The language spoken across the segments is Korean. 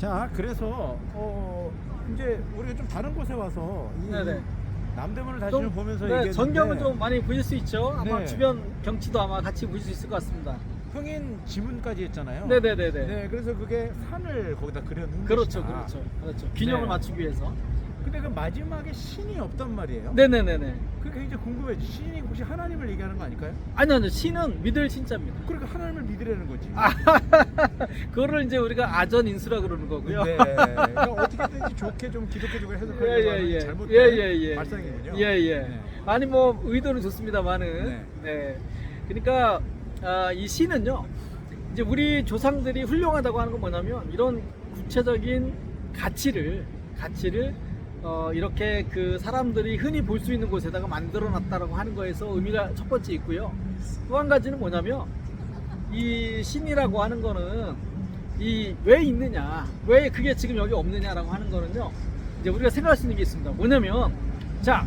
자, 그래서 이제 우리가 좀 다른 곳에 와서 이 네네. 남대문을 다시 좀, 좀 보면서 네, 얘기했는데 전경을 좀 많이 보실 수 있죠. 아마 네. 주변 경치도 아마 같이 보실 수 있을 것 같습니다. 흥인 지문까지 했잖아요. 네네네네. 네, 그래서 그게 산을 거기다 그려놓은 그렇죠, 것이다. 그렇죠. 균형을 네. 맞추기 위해서. 근데 그 마지막에 신이 없단 말이에요. 네네네네. 그게 굉장히 궁금해. 신이 혹시 하나님을 얘기하는 거 아닐까요? 아니요, 신은 믿을 신자입니다. 그러니까 하나님을 믿으라는 거지. 그거를 이제 우리가 아전인수라 그러는 거고요. 네. 그러니까 어떻게든지 좋게 좀 기독교적으로 해석하려고 하는 잘못된 발상이군요. 예. 네. 아니 뭐 의도는 좋습니다만은. 네. 네. 그러니까 이 신은요. 이제 우리 조상들이 훌륭하다고 하는 건 뭐냐면 이런 구체적인 가치를 이렇게 그 사람들이 흔히 볼 수 있는 곳에다가 만들어 놨다라고 하는 거에서 의미가 첫 번째 있고요. 또 한 가지는 뭐냐면 이 신이라고 하는 거는 이 왜 있느냐, 왜 그게 지금 여기 없느냐라고 하는 거는요. 이제 우리가 생각할 수 있는 게 있습니다. 뭐냐면 자,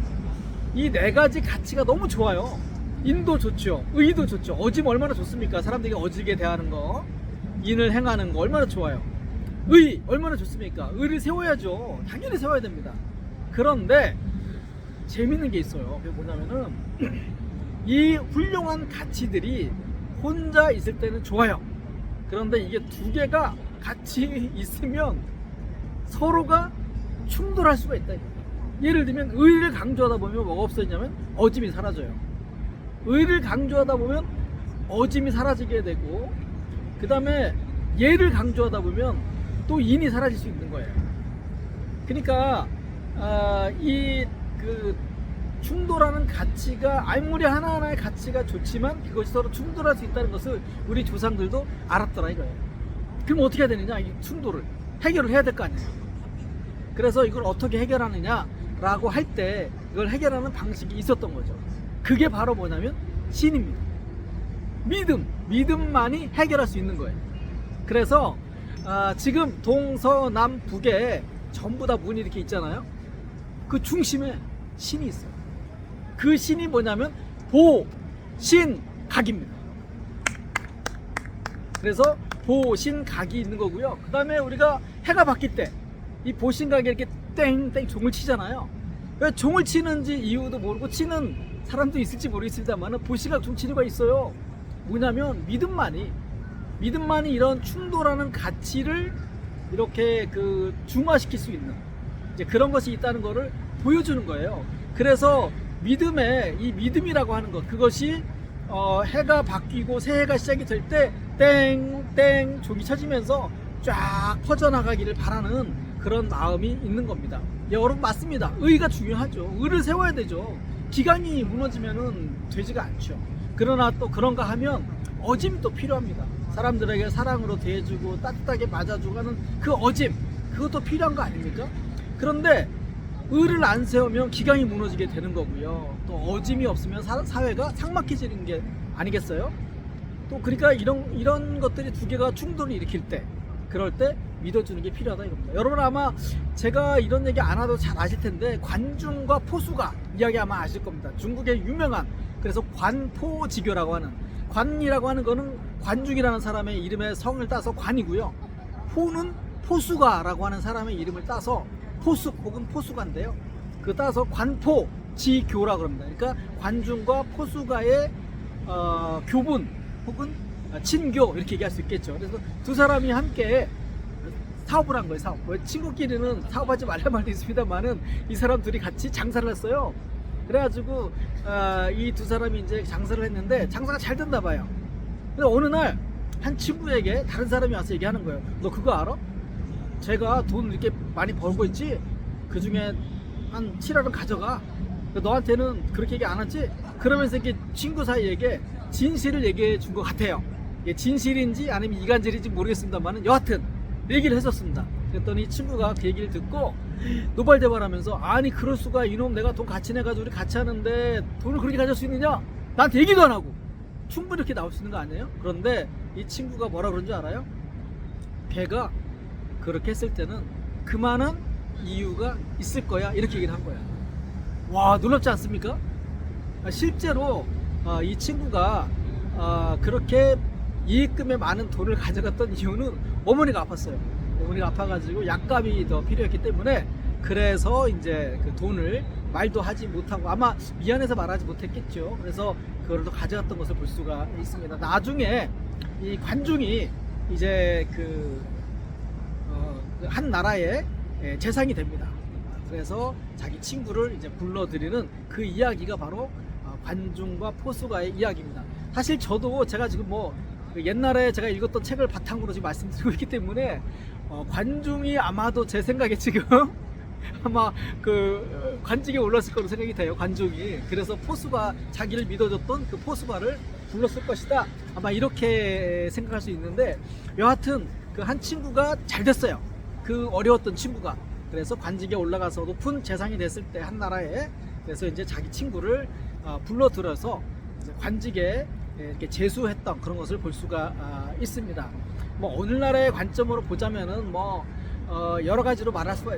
이 네 가지 가치가 너무 좋아요. 인도 좋죠, 의도 좋죠. 어짐 얼마나 좋습니까? 사람들이 어지게 대하는 거, 인을 행하는 거 얼마나 좋아요. 의 얼마나 좋습니까? 의를 세워야죠. 당연히 세워야 됩니다. 그런데 재밌는 게 있어요. 그게 뭐냐면은 이 훌륭한 가치들이 혼자 있을 때는 좋아요. 그런데 이게 두 개가 같이 있으면 서로가 충돌할 수가 있다. 예를 들면 의를 강조하다 보면 뭐가 없어지냐면 어짐이 사라져요. 의를 강조하다 보면 어짐이 사라지게 되고, 그 다음에 예를 강조하다 보면 또 인이 사라질 수 있는 거예요. 그러니까 이 그 충돌하는 가치가 아무리 하나하나의 가치가 좋지만 그것이 서로 충돌할 수 있다는 것을 우리 조상들도 알았더라 이거예요. 그럼 어떻게 해야 되느냐? 이 충돌을 해결을 해야 될 거 아니에요. 그래서 이걸 어떻게 해결하느냐라고 할 때 이걸 해결하는 방식이 있었던 거죠. 그게 바로 뭐냐면 신입니다. 믿음만이 해결할 수 있는 거예요. 그래서 지금 동서남북에 전부 다 문이 이렇게 있잖아요. 그 중심에 신이 있어요. 그 신이 뭐냐면 보신각입니다. 그래서 보신각이 있는 거고요. 그 다음에 우리가 해가 바뀔 때 이 보신각에 이렇게 땡땡 종을 치잖아요. 왜 종을 치는지 이유도 모르고 치는 사람도 있을지 모르겠습니다만 보신각 종치료가 있어요. 뭐냐면 믿음만이 이런 충돌하는 가치를 이렇게 그 중화시킬 수 있는 이제 그런 것이 있다는 것을 보여주는 거예요. 그래서 이 믿음이라고 하는 것, 그것이 해가 바뀌고 새해가 시작이 될 때 땡땡 종이 쳐지면서 쫙 퍼져나가기를 바라는 그런 마음이 있는 겁니다. 여러분 맞습니다. 의가 중요하죠. 의를 세워야 되죠. 기강이 무너지면은 되지가 않죠. 그러나 또 그런가 하면 어짐이 또 필요합니다. 사람들에게 사랑으로 대해주고 따뜻하게 맞아주고 하는 그 어짐, 그것도 필요한 거 아닙니까? 그런데 의를 안 세우면 기강이 무너지게 되는 거고요. 또 어짐이 없으면 사회가 삭막해지는 게 아니겠어요? 또 그러니까 이런 것들이 두 개가 충돌을 일으킬 때, 그럴 때 믿어주는 게 필요하다 이겁니다. 여러분 아마 제가 이런 얘기 안 하도 잘 아실 텐데 관중과 포수가 이야기 아마 아실 겁니다. 중국의 유명한, 그래서 관포지교라고 하는, 관이라고 하는 거는 관중이라는 사람의 이름의 성을 따서 관이고요. 포는 포수가라고 하는 사람의 이름을 따서 포숙 혹은 포수가인데요. 그 따서 관포지교라고 합니다. 그러니까 관중과 포수가의 교분 혹은 친교 이렇게 얘기할 수 있겠죠. 그래서 두 사람이 함께 사업을 한 거예요. 사업. 친구끼리는 사업하지 말란 말도 있습니다만은 이 사람 둘이 같이 장사를 했어요. 그래가지고 이 두 사람이 이제 장사를 했는데 장사가 잘 됐나 봐요. 근데 어느 날 한 친구에게 다른 사람이 와서 얘기하는 거예요. 너 그거 알아? 제가 돈 이렇게 많이 벌고 있지? 그 중에 한 7억은 가져가. 너한테는 그렇게 얘기 안 하지? 그러면서 이렇게 친구 사이에게 진실을 얘기해 준 것 같아요. 이게 진실인지 아니면 이간질인지 모르겠습니다만 여하튼 얘기를 했었습니다. 그랬더니 친구가 그 얘기를 듣고 노발대발하면서 아니 그럴 수가, 이놈 내가 돈 같이 내가지고 우리 같이 하는데 돈을 그렇게 가질 수 있느냐? 나한테 얘기도 안 하고. 충분히 이렇게 나올 수 있는 거 아니에요? 그런데 이 친구가 뭐라 그런 줄 알아요? 걔가 그렇게 했을 때는 그만한 이유가 있을 거야 이렇게 얘기를 한 거야. 와, 놀랍지 않습니까? 실제로 이 친구가 그렇게 이익금에 많은 돈을 가져갔던 이유는 어머니가 아팠어요. 어머니가 아파가지고 약값이 더 필요했기 때문에 그래서 이제 그 돈을 말도 하지 못하고 아마 미안해서 말하지 못했겠죠. 그래서 그걸 또 가져갔던 것을 볼 수가 있습니다. 나중에 이 관중이 이제 한 나라의 재상이 됩니다. 그래서 자기 친구를 이제 불러들이는 그 이야기가 바로 관중과 포수가의 이야기입니다. 사실 저도 제가 지금 그 옛날에 제가 읽었던 책을 바탕으로 지금 말씀드리고 있기 때문에 관중이 아마도 제 생각에 지금 아마 그 관직에 올랐을 거로 생각이 돼요. 관중이. 그래서 포수가 자기를 믿어줬던 그 포수가를 불렀을 것이다. 아마 이렇게 생각할 수 있는데 여하튼 그 한 친구가 잘 됐어요. 그 어려웠던 친구가. 그래서 관직에 올라가서 높은 재상이 됐을 때 한 나라에 그래서 이제 자기 친구를 불러들여서 이제 관직에 이렇게 제수했던 그런 것을 볼 수가 있습니다. 오늘날의 관점으로 보자면은 여러 가지로 말할 수가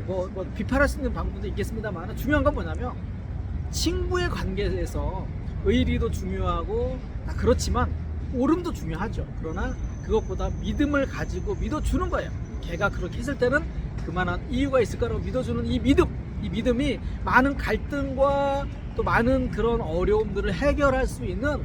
비판할 수 있는 방법도 있겠습니다만 중요한 건 뭐냐면 친구의 관계에서 의리도 중요하고 그렇지만 옳음도 중요하죠. 그러나 그것보다 믿음을 가지고 믿어주는 거예요. 걔가 그렇게 했을 때는 그만한 이유가 있을 거라고 믿어주는 이 믿음이 많은 갈등과 또 많은 그런 어려움들을 해결할 수 있는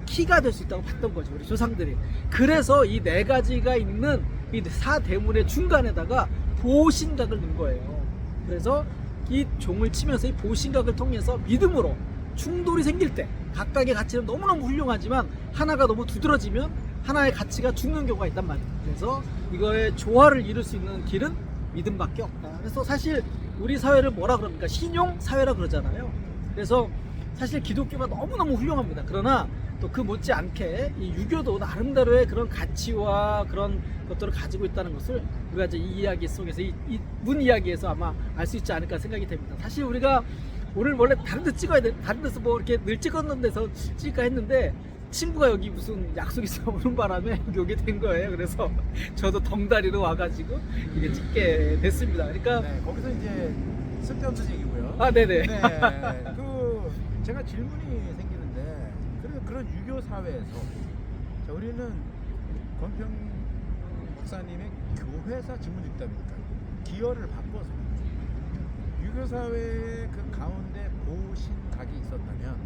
키가 될 수 있다고 봤던 거죠, 우리 조상들이. 그래서 이 네 가지가 있는 이 사대문의 중간에다가 보신각을 넣은 거예요. 그래서 이 종을 치면서 이 보신각을 통해서 믿음으로 충돌이 생길 때 각각의 가치는 너무너무 훌륭하지만 하나가 너무 두드러지면 하나의 가치가 죽는 경우가 있단 말이에요. 그래서 이거의 조화를 이룰 수 있는 길은 믿음밖에 없다. 그래서 사실 우리 사회를 뭐라 그럽니까? 신용 사회라 그러잖아요. 그래서 사실 기독교가 너무너무 훌륭합니다. 그러나 또 그 못지않게 이 유교도 나름대로의 그런 가치와 그런 것들을 가지고 있다는 것을 우리가 이제 이 이야기 속에서 이 문 이야기에서 아마 알 수 있지 않을까 생각이 됩니다. 사실 우리가 오늘 원래 다른 데 찍어야 돼. 다른 데서 이렇게 늘 찍었는 데서 찍을까 했는데 친구가 여기 무슨 약속이 있어 오는 바람에 여기 오게 된 거예요. 그래서 저도 덩다리로 와가지고 이게 찍게 됐습니다. 그러니까 거기서 이제 쓸데없는 얘기고요. 네네. 제가 질문이 생기는데 그런 유교 사회에서 우리는 권평 목사님의 교회사 직무직답이니까 기여를 바꿔서 유교 사회의 그 가운데 보신각이 있었다면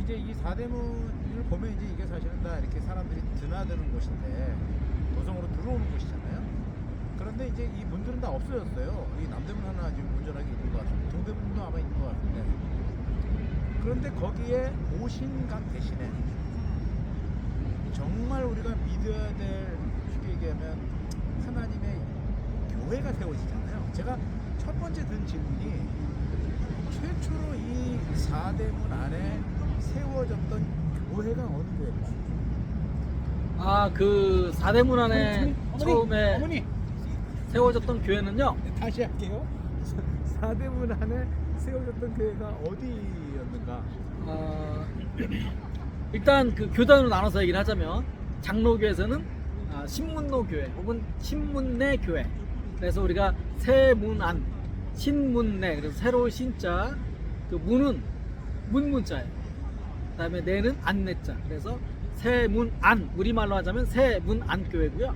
이제 이 사대문을 보면 이제 이게 사실은 다 이렇게 사람들이 드나드는 곳인데 도성으로 들어오는 곳이잖아요. 그런데 이제 이 문들은 다 없어졌어요. 이 남대문 하나 지금 온전하게 있는 것 같은데 동대문도 아마 있는 것 같은데 그런데 거기에 보신각 대신에 정말 우리가 믿어야 될 쉽게 얘기하면 하나님의 교회가 세워지잖아요. 제가 첫 번째 든 질문이 최초로 이 사대문 안에 세워졌던 교회가 어느 교회일까요? 그 사대문 안에 처음에 어머니. 세워졌던 교회는요. 다시 할게요. 사대문 안에 세워졌던 교회가 어디였는가? 일단 그 교단으로 나눠서 얘기를 하자면 장로교에서는 신문로 교회 혹은 신문내 교회. 그래서 우리가 세문안, 신문내, 그래서 새로운 신자, 그 문은 문자예요. 그다음에 내는 안내자. 그래서 세문안, 우리말로 하자면 세문안 교회고요.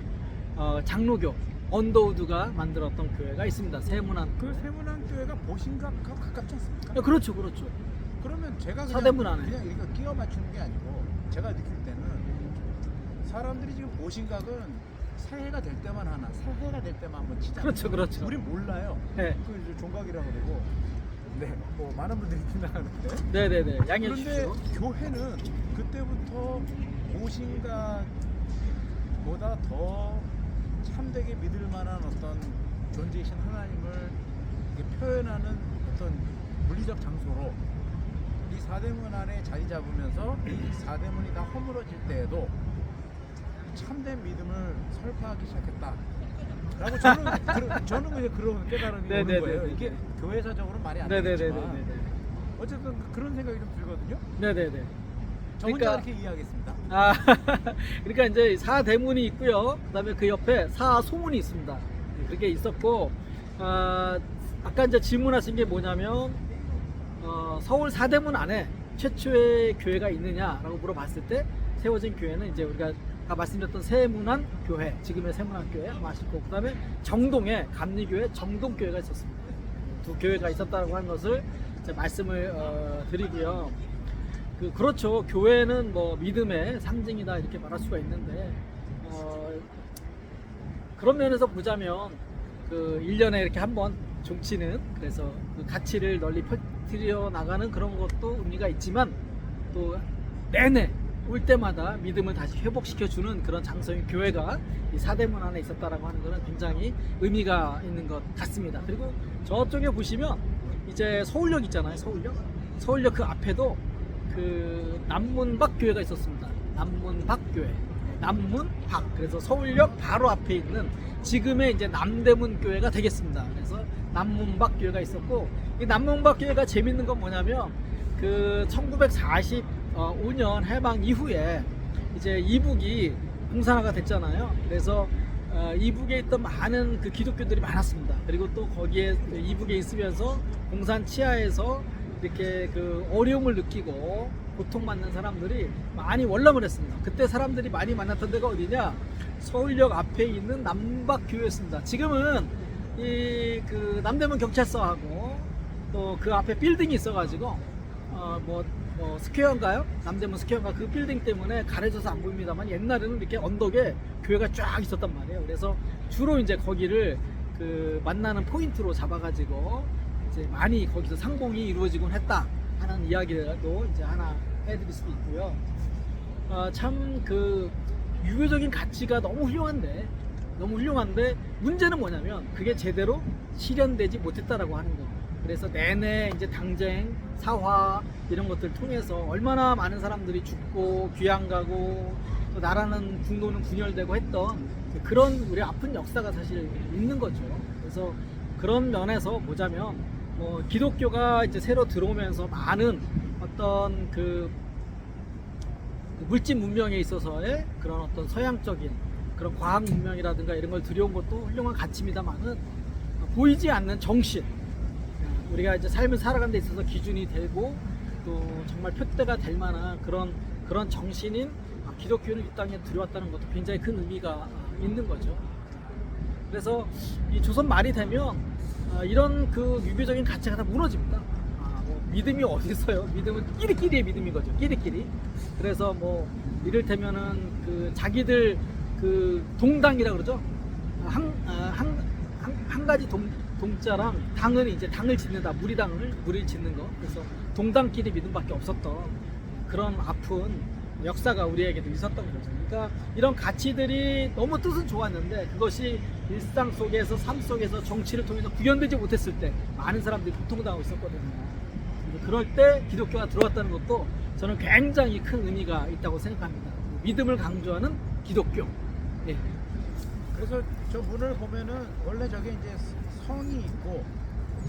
장로교 언더우드가 만들었던 교회가 있습니다. 세문안. 그 세문안 교회가 보신각하고 가깝지 않습니까? 그렇죠. 그러면 제가 사대문 안에. 그냥 이거 끼워 맞추는 게 아니고 제가 느낄 때는 사람들이 지금 보신각은 새해가 될 때만 하나, 새해가 될 때만 한번 치잖아요. 그렇죠. 우린 몰라요. 네. 그 이제 종각이라고 그러고, 많은 분들이 지나가는데. 네네네. 양해해 그런데 주십시오. 교회는 그때부터 보신각보다 더 참되게 믿을 만한 어떤 존재이신 하나님을 표현하는 어떤 물리적 장소로 이 사대문 안에 자리 잡으면서 이 사대문이 다 허물어질 때에도 참된 믿음을 설파하기 시작했다. 라고 저는 이제 그런 깨달음이 오는 거예요. 이게 교회사적으로 말이 안 되겠지만 어쨌든 그런 생각이 좀 들거든요. 네네네. 저 혼자 이렇게 이해하겠습니다. 그러니까 이제 사대문이 있고요. 그다음에 그 옆에 사소문이 있습니다. 그게 있었고, 아까 이제 질문하신 게 뭐냐면 서울 사대문 안에 최초의 교회가 있느냐라고 물어봤을 때 세워진 교회는 이제 우리가 아까 말씀드렸던 세문안 교회, 지금의 세문안 교회 아시고, 그 다음에 정동에 감리교회 정동교회가 있었습니다. 두 교회가 있었다고 하는 것을 이제 말씀을 드리고요. 그렇죠. 교회는 뭐 믿음의 상징이다 이렇게 말할 수가 있는데, 그런 면에서 보자면 1년에 이렇게 한번 종치는, 그래서 그 가치를 널리 퍼뜨려 나가는 그런 것도 의미가 있지만, 또 내내 올 때마다 믿음을 다시 회복시켜주는 그런 장소인 교회가 이 사대문 안에 있었다라고 하는 것은 굉장히 의미가 있는 것 같습니다. 그리고 저쪽에 보시면 이제 서울역 있잖아요. 서울역 그 앞에도 그 남문박 교회가 있었습니다. 남문박 교회, 남문박. 그래서 서울역 바로 앞에 있는 지금의 이제 남대문 교회가 되겠습니다. 그래서 남문박 교회가 있었고, 이 남문박 교회가 재밌는 건 뭐냐면, 그 1945년 해방 이후에 이제 이북이 공산화가 됐잖아요. 그래서 이북에 있던 많은 그 기독교들이 많았습니다. 그리고 또 거기에 이북에 있으면서 공산 치하에서 이렇게 그 어려움을 느끼고 고통받는 사람들이 많이 월남을 했습니다. 그때 사람들이 많이 만났던 데가 어디냐? 서울역 앞에 있는 남박교회였습니다. 지금은 이 그 남대문 경찰서하고 또 그 앞에 빌딩이 있어가지고 스퀘어인가요? 남대문 스퀘어인가, 그 빌딩 때문에 가려져서 안 보입니다만, 옛날에는 이렇게 언덕에 교회가 쫙 있었단 말이에요. 그래서 주로 이제 거기를 그 만나는 포인트로 잡아가지고 이제 많이 거기서 상봉이 이루어지곤 했다 하는 이야기도 이제 하나 해드릴 수도 있고요. 참 그 유교적인 가치가 너무 훌륭한데 문제는 뭐냐면 그게 제대로 실현되지 못했다라고 하는 거. 그래서 내내 이제 당쟁, 사화 이런 것들 통해서 얼마나 많은 사람들이 죽고 귀양 가고 또 나라는 국노는 분열되고 했던 그런 우리 아픈 역사가 사실 있는 거죠. 그래서 그런 면에서 보자면 기독교가 이제 새로 들어오면서 많은 어떤 그 물질 문명에 있어서의 그런 어떤 서양적인 그런 과학 문명이라든가 이런 걸 들여온 것도 훌륭한 가치입니다만은, 보이지 않는 정신, 우리가 이제 삶을 살아가는 데 있어서 기준이 되고 또 정말 표대가 될 만한 그런 정신인 기독교는 이 땅에 들여왔다는 것도 굉장히 큰 의미가 있는 거죠. 그래서 이 조선 말이 되면 이런 그 유교적인 가치가 다 무너집니다. 믿음이 어디 있어요? 믿음은 끼리끼리의 믿음인 거죠. 끼리끼리. 그래서 이를테면은 그 자기들 그 동당이라 그러죠. 한 가지 동자랑 당은 이제 당을 짓는다. 무리를 짓는 거. 그래서 동당끼리 믿음밖에 없었던 그런 아픈 역사가 우리에게도 있었던 거죠. 그러니까 이런 가치들이 너무 뜻은 좋았는데 그것이 일상 속에서, 삶 속에서, 정치를 통해서 구현되지 못했을 때 많은 사람들이 고통당하고 있었거든요. 그럴 때 기독교가 들어왔다는 것도 저는 굉장히 큰 의미가 있다고 생각합니다. 믿음을 강조하는 기독교. 예. 그래서 저 문을 보면은 원래 저게 이제 성이 있고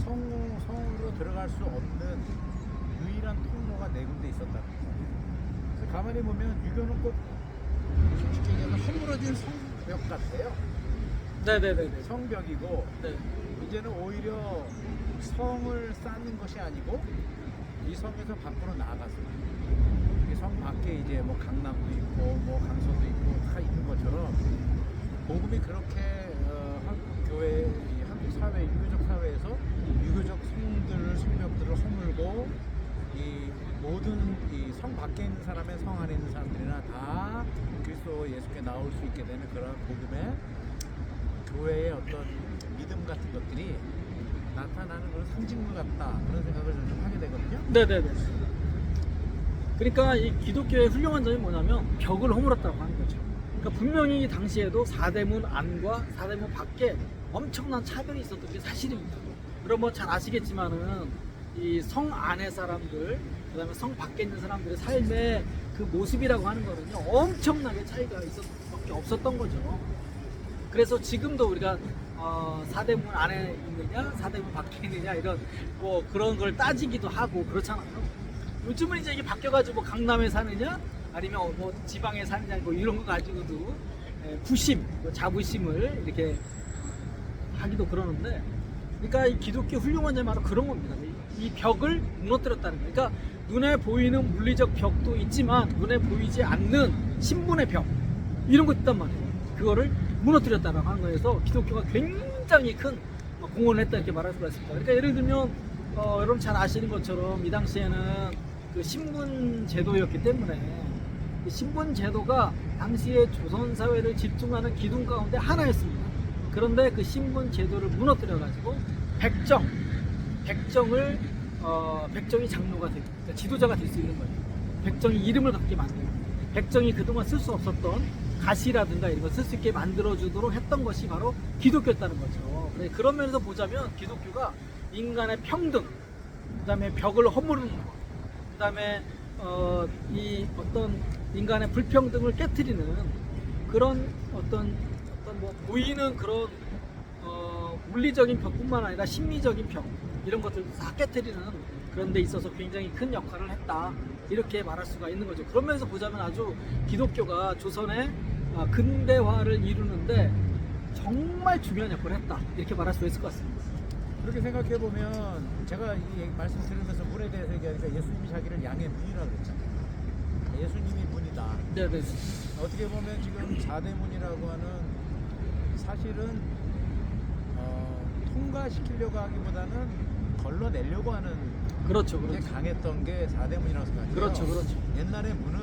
성으로 들어갈 수 없는 유일한 통로가 네 군데 있었다는 거예요. 그래서 가만히 보면 유교는 꼭 솔직히 얘기하면 허물어진 성벽 같아요. 네네네. 성벽이고, 네. 이제는 오히려 성을 쌓는 것이 아니고 이 성에서 밖으로 나가서 이 성 밖에 이제 강남도 있고 강서도 있고 다 있는 것처럼 복음이 그렇게 한국 교회, 한국 사회, 유교적 사회에서 유교적 성벽들을 허물고 이 모든 이 성 밖에 있는 사람의 성 안에 있는 사람들이나 다 그리스도 예수께 나올 수 있게 되는 그런 복음의 교회의 어떤 믿음 같은 것들이 나타나는 그런 상징물 같다, 그런 생각을 좀 하게 되거든요. 네네네. 그러니까 이 기독교의 훌륭한 점이 뭐냐면 벽을 허물었다고 하는 거죠. 그러니까 분명히 당시에도 사대문 안과 사대문 밖에 엄청난 차별이 있었던 게 사실입니다. 그럼 잘 아시겠지만은 이 성 안의 사람들, 그 다음에 성 밖에 있는 사람들의 삶의 그 모습이라고 하는 거는요, 엄청나게 차이가 있을 수밖에 없었던 거죠. 그래서 지금도 우리가 사대문 안에 있느냐, 사대문 밖에 있느냐, 이런 그런 걸 따지기도 하고 그렇잖아요. 요즘은 이제 이게 바뀌어가지고 강남에 사느냐, 아니면 지방에 사느냐, 이런 거 가지고도 부심, 자부심을 이렇게 하기도 그러는데, 그러니까 이 기독교 훌륭한 점이 바로 그런 겁니다. 이 벽을 무너뜨렸다는 거예요. 그러니까 눈에 보이는 물리적 벽도 있지만 눈에 보이지 않는 신분의 벽, 이런 거 있단 말이에요. 그거를 무너뜨렸다라고 하는 거에서 기독교가 굉장히 큰 공헌을 했다 이렇게 말할 수가 있습니다. 그러니까 예를 들면 여러분 잘 아시는 것처럼 이 당시에는 그 신분 제도였기 때문에 이 신분 제도가 당시에 조선 사회를 집중하는 기둥 가운데 하나였습니다. 그런데 그 신분 제도를 무너뜨려 가지고 백정이 장로가 되고 그러니까 지도자가 될 수 있는 거예요. 백정이 이름을 갖게 만들고 백정이 그동안 쓸 수 없었던 가시라든가 이런 걸 쓸 수 있게 만들어주도록 했던 것이 바로 기독교였다는 거죠. 그런 면에서 보자면 기독교가 인간의 평등, 그 다음에 벽을 허무르는 것, 그 다음에 이 어떤 인간의 불평등을 깨트리는 그런 어떤 뭐 보이는 그런 물리적인 벽뿐만 아니라 심리적인 벽 이런 것들도 다 깨트리는 그런 데 있어서 굉장히 큰 역할을 했다 이렇게 말할 수가 있는 거죠. 그런 면에서 보자면 아주 기독교가 조선의 근대화를 이루는데 정말 중요한 역할을 했다 이렇게 말할 수 있을 것 같습니다. 그렇게 생각해 보면 제가 이 말씀 들으면서 문에 대해서 얘기하니까 예수님이 자기를 양의 문이라고 그랬잖아요. 예수님이 문이다. 네네. 어떻게 보면 지금 4대 문이라고 하는 사실은 통과시키려고 하기보다는 걸러내려고 하는 그렇죠, 게 그렇죠. 강했던 게 4대 문이라고 생각해요. 그렇죠, 그렇죠. 옛날의 문은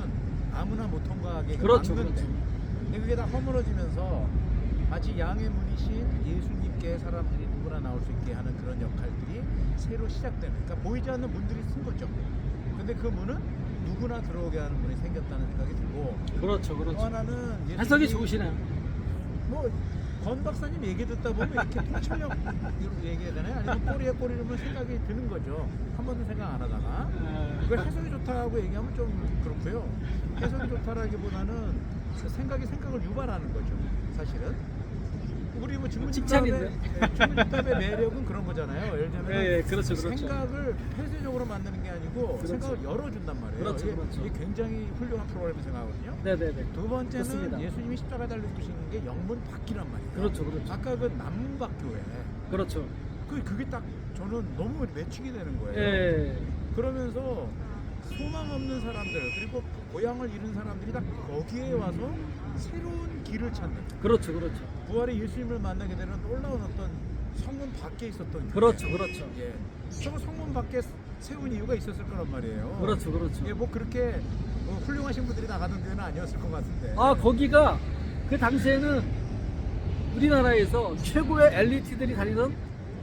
아무나 못 통과하게 그렇죠, 막는데 그렇죠. 근데 그게 다 허물어지면서 마치 양의 문이신 예수님께 사람들이 누구나 나올 수 있게 하는 그런 역할들이 새로 시작되는 그러니까 보이지 않는 문들이 쓴 거죠. 근데 그 문은 누구나 들어오게 하는 문이 생겼다는 생각이 들고 그렇죠, 또 그렇죠. 하나는 해석이 예수님이 좋으시네요. 뭐 권 박사님 얘기 듣다 보면 이렇게 통찰력 얘기해야 되나요? 아니면 꼬리에 꼬리를 생각이 드는 거죠. 한 번도 생각 안 하다가 그걸 해석이 좋다고 얘기하면 좀 그렇고요. 해석이 좋다라기보다는 생각이 생각을 유발하는 거죠. 사실은 우리 뭐 질문집답의 매력은 그런 거잖아요. 예를 들면 네, 그렇죠, 그렇죠. 생각을 폐쇄적으로 만드는 게 아니고 그렇죠. 생각을 열어준단 말이에요. 그렇죠, 이게, 그렇죠. 이게 굉장히 훌륭한 프로그램을 생각하거든요. 네네네. 두 번째는 좋습니다. 예수님이 십자가 달려주시는 게 영문 밖이란 말이에요. 그렇죠, 그렇죠. 아까 그 남문밖교회 그렇죠. 그게 딱 저는 너무 매칭이 되는 거예요. 예. 그러면서 소망 없는 사람들 그리고 고향을 잃은 사람들이 다 거기에 와서 새로운 길을 찾는 그렇죠, 그렇죠. 부활의 예수님을 만나게 되는 놀라운 어떤 성문 밖에 있었던 교회. 그렇죠, 그렇죠. 예. 저 성문 밖에 세운 이유가 있었을 거란 말이에요. 그렇죠, 그렇죠. 예, 뭐 그렇게 훌륭하신 분들이 나가던 교회는 아니었을 것 같은데. 거기가 그 당시에는 우리나라에서 최고의 엘리트들이 다니던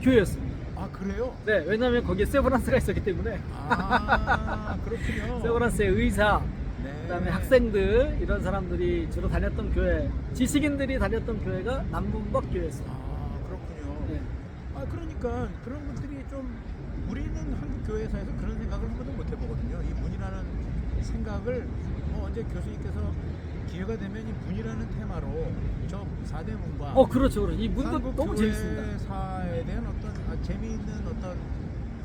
교회였습니다. 아 그래요? 네, 왜냐하면 거기에 세브란스가 있었기 때문에. 아 그렇군요. 세브란스의 의사, 네. 그다음에 학생들 이런 사람들이 주로 다녔던 교회, 지식인들이 다녔던 교회가 남문박 교회였어요. 아 그렇군요. 네. 아 그러니까 그런 분들이 좀 우리는 한국 교회사에서 그런 생각을 한 번도 못 해보거든요. 이 문이라는 생각을 언제 교수님께서 기회가 되면 이 문이라는 테마로 저 4대 문과 그렇죠, 그렇죠. 이 문도 한국 너무 재밌습니다. 교회사에 대한 어떤 재미있는 어떤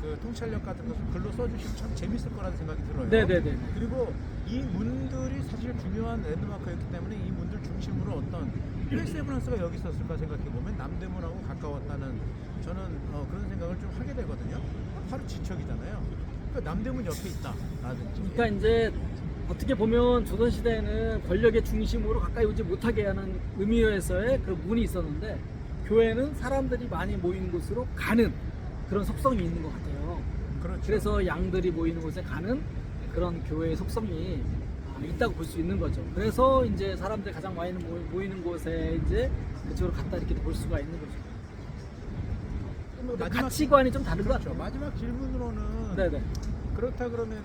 그 통찰력 같은 것을 글로 써주시면 참 재밌을 거라는 생각이 들어요. 네네네. 그리고 이 문들이 사실 중요한 랜드마크였기 때문에 이 문들 중심으로 어떤 왜 세브란스가 여기 있었을까 생각해 보면 남대문하고 가까웠다는 저는 그런 생각을 좀 하게 되거든요. 바로 지척이잖아요. 그러니까 남대문 옆에 있다라든지. 그러니까 이제 어떻게 보면 조선 시대에는 권력의 중심으로 가까이 오지 못하게 하는 의미에서의 그 문이 있었는데 교회는 사람들이 많이 모이는 곳으로 가는 그런 속성이 있는 것 같아요. 그렇죠. 그래서 양들이 모이는 곳에 가는 그런 교회의 속성이 있다고 볼 수 있는 거죠. 그래서 이제 사람들이 가장 많이 모이는 곳에 이제 그쪽으로 갔다 이렇게 볼 수가 있는 거죠. 마지막 가치관이 좀 다른 것 그렇죠. 같아요. 마지막 질문으로는 네네. 그렇다 그러면은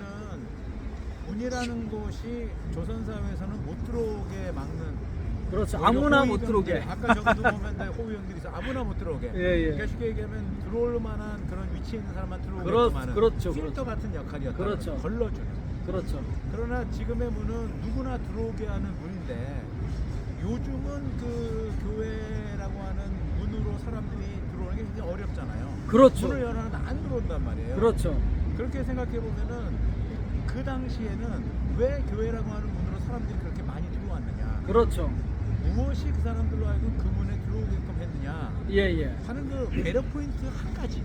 문이라는 곳이 조선 사회에서는 못 들어오게 막는 그렇죠. 오히려 아무나 못 호위병들, 들어오게. 아까 저기도 보면 호위병들이 있어 아무나 못 들어오게. 예. 그러니까 쉽게 얘기하면 들어올 만한 그런 위치에 있는 사람만 들어오게 하는 그렇죠, 필터 그렇죠. 같은 역할이었다. 그렇죠. 걸러주는. 그렇죠. 그러나 지금의 문은 누구나 들어오게 하는 문인데 요즘은 그 교회라고 하는 문으로 사람들이 들어오는 게 굉장히 어렵잖아요. 그렇죠. 문을 열어는 안 들어온단 말이에요. 그렇죠. 그렇게 생각해 보면은 그 당시에는 왜 교회라고 하는 문으로 사람들이 그렇게 많이 들어왔느냐? 그렇죠. 무엇이 그 사람들로 하여금 그 문에 들어오게끔 했느냐? 예. 하는 그 매력 포인트 한 가지.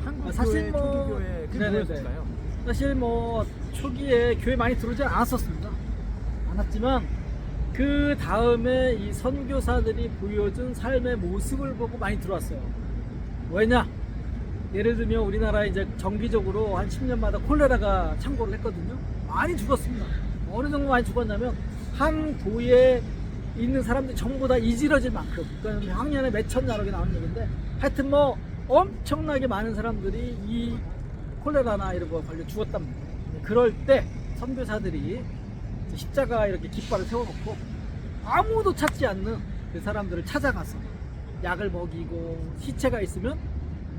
한국 사실 교회, 뭐- 초기 교회 그게 네네네. 뭐였을까요? 사실 뭐 초기에 교회 많이 들어오지 않았었습니다. 않았지만 그 다음에 이 선교사들이 보여준 삶의 모습을 보고 많이 들어왔어요. 왜냐? 예를 들면 우리나라 이제 정기적으로 한 10년마다 콜레라가 창궐을 했거든요. 많이 죽었습니다. 어느 정도 많이 죽었냐면 한 도에 있는 사람들이 전부 다 이지러질 만큼, 그러니까 학년에 몇 천여억이 나오는 얘기인데, 하여튼 뭐 엄청나게 많은 사람들이 이 콜레라나 이런 거 걸려 죽었단 말이에요. 그럴 때 선교사들이 십자가 이렇게 깃발을 세워놓고 아무도 찾지 않는 그 사람들을 찾아가서 약을 먹이고, 시체가 있으면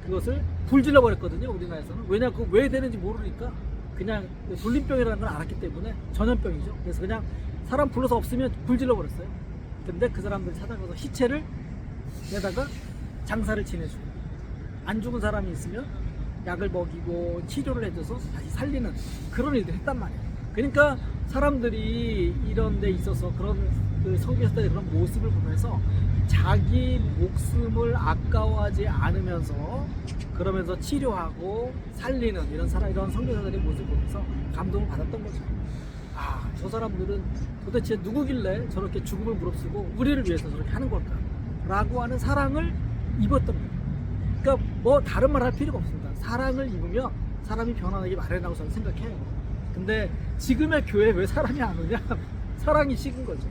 그것을 불질러 버렸거든요. 우리나라에서는. 왜냐, 그거 왜 되는지 모르니까 그냥 돌림병이라는 걸 알았기 때문에, 전염병이죠. 그래서 그냥 사람 불러서 없으면 불질러 버렸어요. 근데 그 사람들 찾아가서 시체를 내다가 장사를 지내주고, 안 죽은 사람이 있으면 약을 먹이고 치료를 해줘서 다시 살리는 그런 일들을 했단 말이에요. 그러니까 사람들이 이런 데 있어서 그런 그 선교사들의 그런 모습을 보면서 자기 목숨을 아까워하지 않으면서, 그러면서 치료하고 살리는 이런 이런 선교사들의 모습을 보면서 감동을 받았던 거죠. 아, 저 사람들은 도대체 누구길래 저렇게 죽음을 무릅쓰고 우리를 위해서 저렇게 하는 걸까? 라고 하는 사랑을 입었던 거예요. 그러니까 뭐 다른 말 할 필요가 없습니다. 사랑을 입으면 사람이 변화하기 마련이라고 저는 생각해요. 근데 지금의 교회에 왜 사람이 안 오냐? 사랑이 식은 거죠.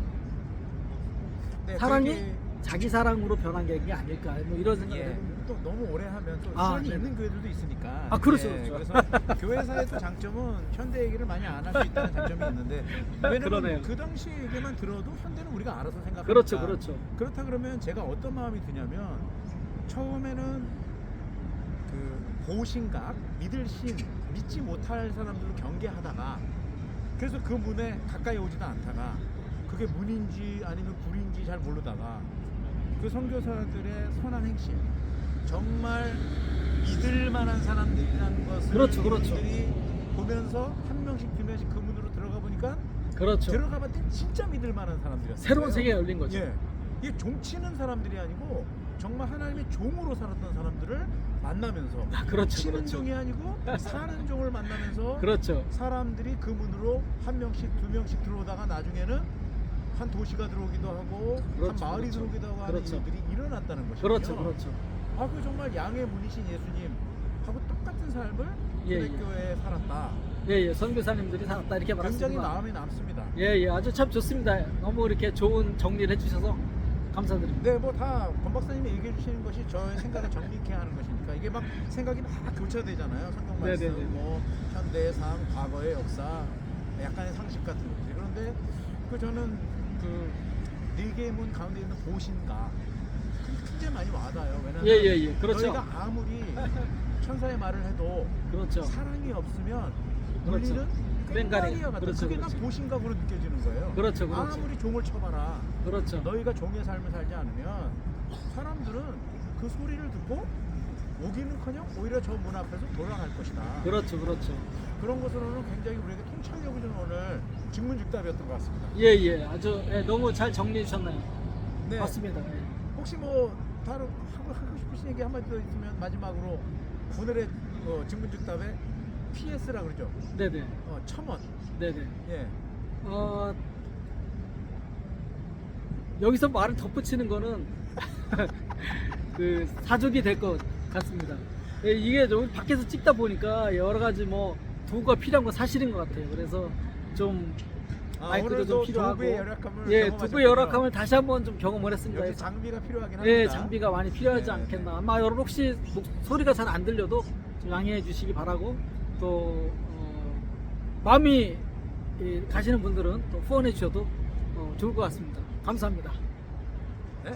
네, 사랑이 그렇게, 자기 사랑으로 변한 게 아닐까, 뭐 이런 생각을 예, 해봅니다. 또 너무 오래 하면 또 아, 시간이 네. 있는 교회들도 있으니까. 아, 그렇죠, 예, 그렇죠. 그래서 교회사의 또 장점은 현대 얘기를 많이 안 할 수 있다는 장점이 있는데, 왜냐면 그러네요. 그 당시 얘기만 들어도 현대는 우리가 알아서 생각하니까. 그렇죠, 그렇죠. 그렇다 그러면 제가 어떤 마음이 드냐면, 처음에는 그 보신각, 믿을 신, 믿지 못할 사람들로 경계하다가, 그래서 그 문에 가까이 오지도 않다가, 그게 문인지 아니면 불인지 잘 모르다가 그 선교사들의 선한 행실, 정말 믿을 만한 사람들이라는 것을 그렇죠, 그렇죠. 들이 보면서 한 명씩 두 명씩 그 문으로 들어가 보니까, 그렇죠. 들어가 봤더니 진짜 믿을 만한 사람들이었어요. 새로운 세계가 열린 거죠. 예. 이게 종치는 사람들이 아니고 정말 하나님의 종으로 살았던 사람들을 만나면서, 아, 그렇죠, 치는 그렇죠. 종이 아니고 사는 종을 만나면서 그렇죠. 사람들이 그 문으로 한 명씩 두 명씩 들어오다가 나중에는 한 도시가 들어오기도 하고 그렇죠, 한 마을이 그렇죠. 들어오기도 하고 하는 그렇죠. 일들이 일어났다는 것이죠. 그렇죠, 그렇죠. 아, 그 정말 양의 문이신 예수님 하고 똑같은 삶을 예, 초대교회에 살았다. 예, 예, 선교사님들이 살았다 이렇게 굉장히 말했습니다. 마음이 남습니다. 예, 예, 아주 참 좋습니다. 너무 이렇게 좋은 정리를 해주셔서 감사드립니다. 네, 뭐 다 권 박사님이 얘기해 주시는 것이 저의 생각을 정리케 하는 것이니까, 이게 막 생각이 막 교차되잖아요. 성경 말씀, 네네네. 뭐 현대의 삶, 과거의 역사, 약간의 상식 같은 것들. 그런데 그 저는 그 네 개의 문 가운데 있는 보신가, 굉장히 많이 와닿아요. 왜냐하면 예, 예, 예, 그렇죠. 저희가 아무리 천사의 말을 해도 그렇죠. 사랑이 없으면 그렇죠. 우리는 뺑가리. 꽹가리와 같은, 그렇죠, 그게 그렇죠. 난 보신각으로 느껴지는 거예요. 그렇죠, 그렇죠. 아무리 종을 쳐봐라, 그렇죠. 너희가 종의 삶을 살지 않으면 사람들은 그 소리를 듣고 오기는커녕 오히려 저 문 앞에서 돌아갈 것이다. 그렇죠, 그렇죠. 그런 것으로는 굉장히 우리에게 통찰력이 좀 오늘 직문즉답이었던 것 같습니다. 예, 예, 아주 예, 너무 잘 정리해 주셨나요? 네. 맞습니다. 예. 혹시 뭐 다른 하고 싶으신 얘기 한마디 더 있으면 마지막으로 오늘의 직문즉답의 PS라 그러죠. 네네. 첨언. 네네. 예. 여기서 말을 덧붙이는 거는 그 사족이 될 것 같습니다. 예, 이게 좀 밖에서 찍다 보니까 여러 가지 뭐 도구가 필요한 건 사실인 것 같아요. 그래서 좀 마이크도 좀 필요하고, 도구의 열악함을 예, 경험하셨군요. 도구의 열악함을 다시 한번 좀 경험을 했습니다. 역시 장비가 필요하긴 예, 합니다. 장비가 많이 필요하지 네, 않겠나. 네. 아마 여러분 혹시 소리가 잘 안 들려도 좀 양해해 주시기 바라고, 또 마음이 가시는 분들은 또 후원해 주셔도 좋을 것 같습니다. 감사합니다. 네.